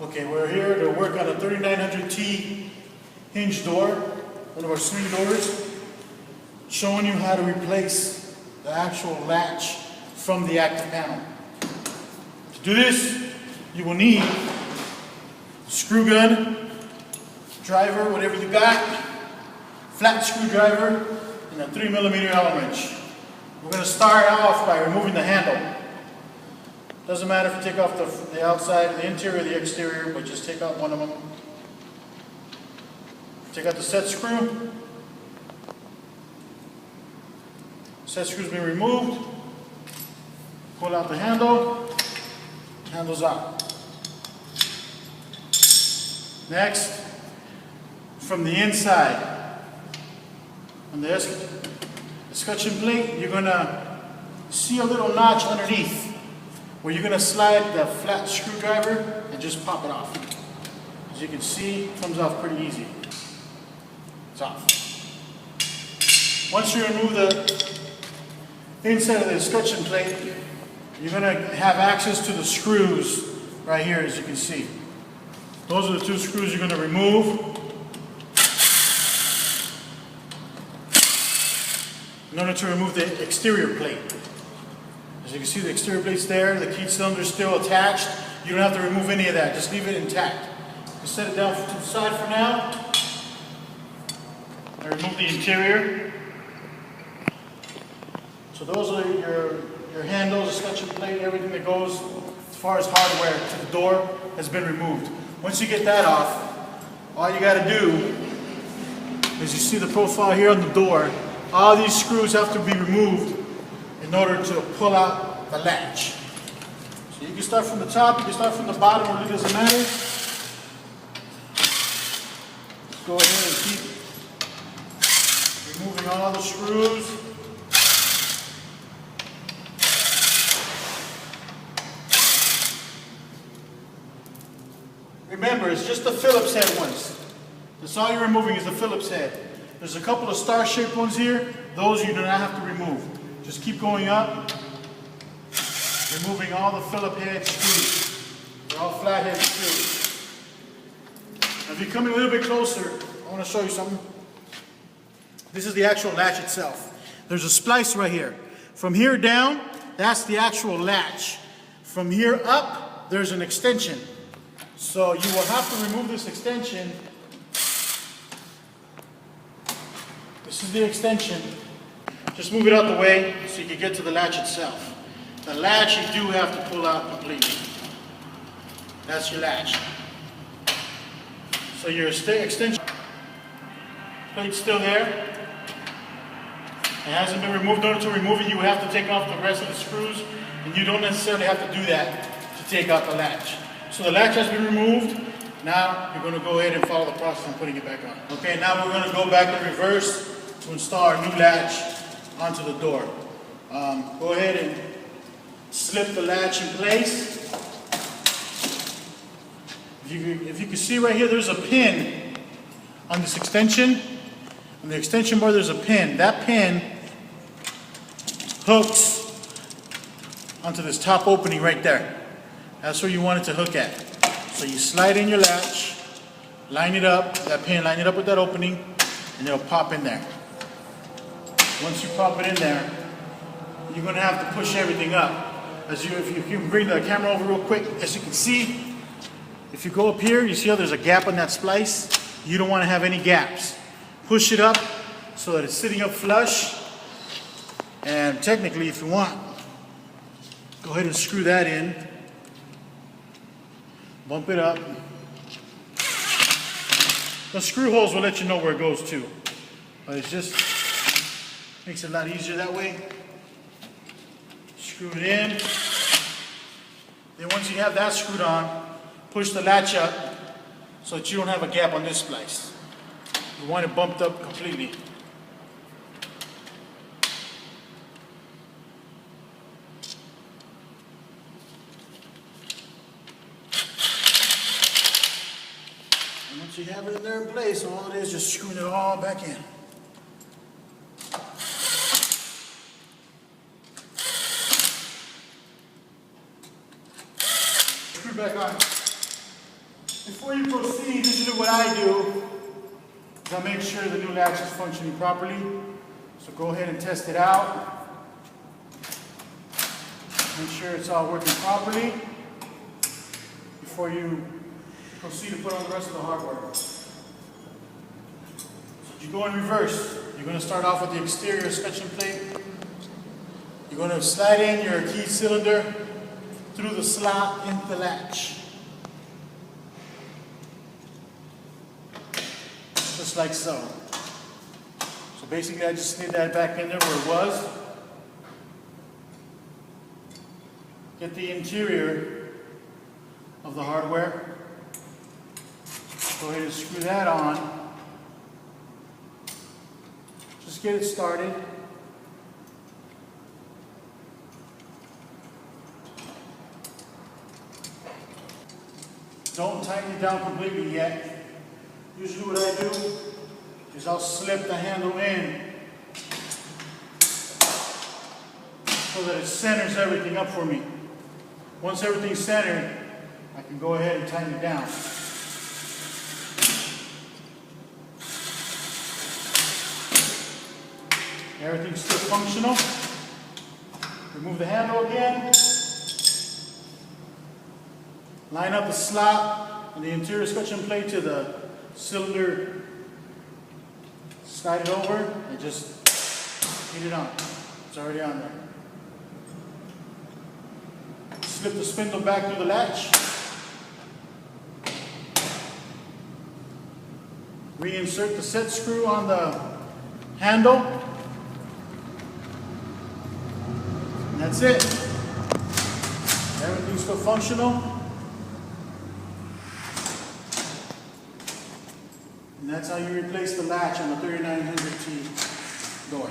Okay, we're here to work on a 3900T hinge door, one of our swing doors, showing you how to replace the actual latch from the active panel. To do this, you will need a screw gun, driver, whatever you got, flat screwdriver, and a 3mm Allen wrench. We're going to start off by removing the handle. Doesn't matter if you take off the outside, the interior, or the exterior, but just take out one of them. Take out the set screw. Set screw's been removed. Pull out the handle. Handle's out. Next, from the inside, on the escutcheon plate, you're going to see a little notch underneath where you're going to slide the flat screwdriver and just pop it off. As you can see, it comes off pretty easy. It's off. Once you remove the inside of the escutcheon plate, you're going to have access to the screws right here, as you can see. Those are the two screws you're going to remove. In order to remove the exterior plate. As you can see, the exterior plate's there, the key cylinder's still attached. You don't have to remove any of that, just leave it intact. Just set it down to the side for now. I remove the interior. So those are your handles, escutcheon plate, everything that goes as far as hardware to the door has been removed. Once you get that off, all you got to do is you see the profile here on the door. All these screws have to be removed in order to pull out the latch. So you can start from the top, you can start from the bottom, it really doesn't matter. Go ahead and keep removing all the screws. Remember, it's just the Phillips head ones. That's all you're removing is the Phillips head. There's a couple of star-shaped ones here. Those you do not have to remove. Just keep going up, removing all the Phillips head screws. They're all flathead screws. Now, if you come in a little bit closer, I want to show you something. This is the actual latch itself. There's a splice right here. From here down, that's the actual latch. From here up, there's an extension. So you will have to remove this extension. This is the extension. Just move it out the way so you can get to the latch itself. The latch you do have to pull out completely. That's your latch. So your extension plate's still there. It hasn't been removed. In order to remove it, you have to take off the rest of the screws, and you don't necessarily have to do that to take out the latch. So the latch has been removed. Now you're going to go ahead and follow the process of putting it back on. Okay, now we're going to go back in reverse to install our new latch onto the door. Go ahead and slip the latch in place. If you can see right here, there's a pin on this extension. On the extension bar, there's a pin. That pin hooks onto this top opening right there. That's where you want it to hook at. So you slide in your latch, line it up, that pin, line it up with that opening, and it'll pop in there. Once you pop it in there, you're going to have to push everything up. If you can bring the camera over real quick, as you can see, if you go up here, you see how there's a gap on that splice? You don't want to have any gaps. Push it up so that it's sitting up flush. And technically, if you want, go ahead and screw that in. Bump it up. The screw holes will let you know where it goes to. But it's just makes it a lot easier that way. Screw it in. Then once you have that screwed on, push the latch up so that you don't have a gap on this splice. You want it bumped up completely. And once you have it in there in place, all it is just screwing it all back in. Screw back on. Before you proceed, usually what I do is I make sure the new latch is functioning properly. So go ahead and test it out. Make sure it's all working properly before you proceed to put on the rest of the hardware. So you go in reverse. You're going to start off with the exterior scutcheon plate. You're going to slide in your key cylinder through the slot into the latch. Just like so. So basically I just slid that back in there where it was. Get the interior of the hardware. Go ahead and screw that on. Just get it started. Don't tighten it down completely yet. Usually what I do is I'll slip the handle in so that it centers everything up for me. Once everything's centered, I can go ahead and tighten it down. Everything's still functional. Remove the handle again. Line up the slot and the interior scutcheon plate to the cylinder. Slide it over and just heat it on. It's already on there. Slip the spindle back through the latch. Reinsert the set screw on the handle. And that's it. Everything's still functional. And that's how you replace the latch on the 3900T door.